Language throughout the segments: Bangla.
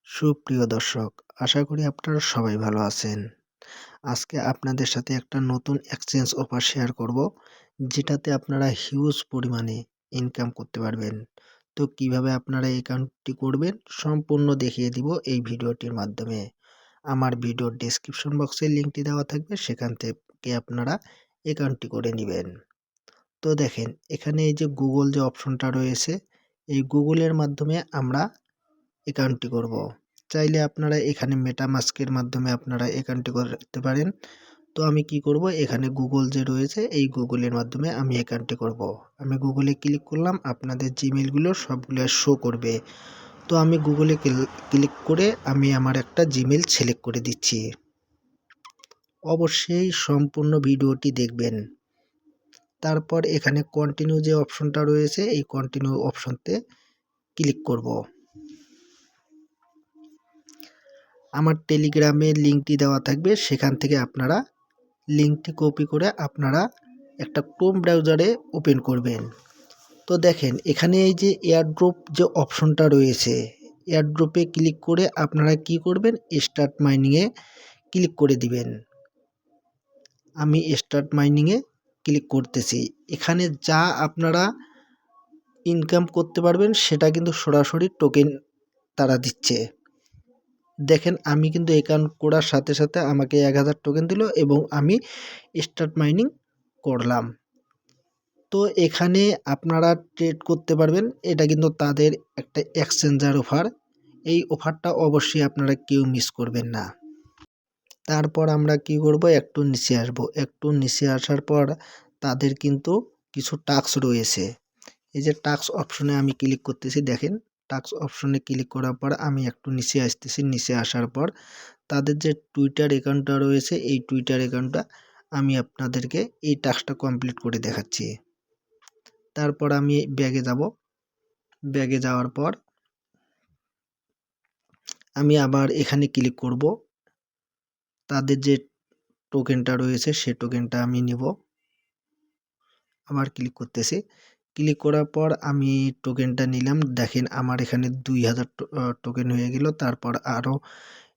সুপ্রিয় দর্শক, আশা করি আপনারা সবাই ভালো আছেন। আজকে আপনাদের সাথে একটা নতুন এক্সচেঞ্জ অফার শেয়ার করব, যেটাতে আপনারা হিউজ পরিমাণে ইনকাম করতে পারবেন। তো কিভাবে আপনারা এই কাজটি করবেন সম্পূর্ণ দেখিয়ে দিব এই ভিডিওটির মাধ্যমে। আমার ভিডিওর ডেসক্রিপশন বক্সে লিঙ্কটি দেওয়া থাকবে, সেখান থেকে আপনারা অ্যাকাউন্টটি করে নেবেন। তো দেখেন, এখানে এই যে গুগল যে অপশনটা রয়েছে, এই গুগলের মাধ্যমে আমরা অ্যাকাউন্টটি করব। চাইলে আপনারা এখানে মেটামাস্কের মাধ্যমে আপনারা অ্যাকাউন্টটি করতে পারেন। তো আমি কি করব, এখানে গুগল যে রয়েছে এই গুগলের মাধ্যমে আমি অ্যাকাউন্টটি করব। আমি গুগলে ক্লিক করলাম, আপনাদের জিমেইলগুলো সবগুলো শো করবে। তো আমি গুগলে ক্লিক করে আমি আমার একটা জিমেইল সিলেক্ট করে দিচ্ছি। অবশ্যই সম্পূর্ণ ভিডিওটি দেখবেন। তারপর এখানে কন্টিনিউ যে অপশনটা রয়েছে এই কন্টিনিউ অপশনতে ক্লিক করব। আমার টেলিগ্রামের লিঙ্কটি দেওয়া থাকবে, সেখান থেকে আপনারা লিঙ্কটি কপি করে আপনারা একটা ক্রোম ব্রাউজারে ওপেন করবেন। তো দেখেন, এখানে এই যে এয়ারড্রপ যে অপশনটা রয়েছে, এয়ারড্রপে ক্লিক করে আপনারা কি করবেন, স্টার্ট মাইনিংয়ে ক্লিক করে দিবেন। আমি স্টার্ট মাইনিংয়ে ক্লিক করতেছি। এখানে যা আপনারা ইনকাম করতে পারবেন সেটা কিন্তু সরাসরি টোকেন তারা দিচ্ছে। দেখেন, আমি কিন্তু অ্যাকাউন্ট করার সাথে সাথে আমাকে 1000 টোকেন দিল এবং আমি স্টার্ট মাইনিং করলাম। তো এখানে আপনারা ট্রেড করতে পারবেন, এটা কিন্তু তাদের একটা এক্সচেঞ্জার অফার। এই অফারটা অবশ্যই আপনারা কেউ মিস করবেন না। তারপর আমরা কি করব, একটু নিচে আসব। একটু নিচে আসার পর তাদের কিন্তু কিছু টাস্ক রয়েছে। এই যে টাস্ক অপশনে আমি ক্লিক করতেছি, দেখেন টাস্ক অপশনে ক্লিক করার পর আমি একটু নিচে আসতেছি। নিচে আসার পর তাদের যে টুইটার অ্যাকাউন্টটা রয়েছে এই টুইটার অ্যাকাউন্টটা আমি আপনাদেরকে এই টাস্কটা কমপ্লিট করে দেখাচ্ছি। তারপর আমি ব্যাগে যাব। ব্যাগে যাওয়ার পর আমি আবার এখানে ক্লিক করব। তাদের যে টোকেনটা রয়েছে সে টোকেনটা আমি নিব। আবার ক্লিক করতেছি। ক্লিক করার পর আমি টোকেনটা নিলাম। দেখেন, আমার এখানে 2000 টোকেন হয়ে গেল। তারপর আরও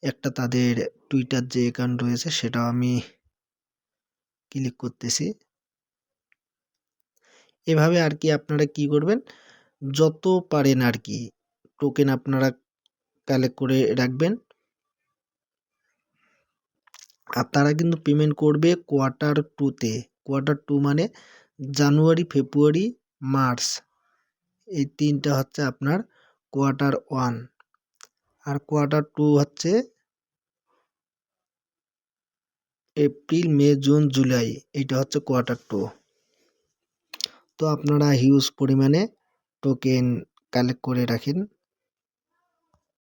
একটা তাদের টুইটার যে অ্যাকাউন্ট রয়েছে সেটাও আমি ক্লিক করতেছি। এভাবে আর কি আপনারা কি করবেন, যত পারেন আর কি টোকেন আপনারা কালেক্ট করে রাখবেন। আর তারা কিন্তু পেমেন্ট করবে কোয়ার্টার টুতে। কোয়ার্টার টু মানে জানুয়ারি, ফেব্রুয়ারি, মার্চ, এই তিনটা হচ্ছে আপনার quarter one. R quarter to হচ্ছে এপ্রিল, মে, জুন, জুলাই, এইটা হচ্ছে কোয়ার্টার টু। তো আপনারা হিউজ পরিমাণে টোকেন কালেক্ট করে রাখেন।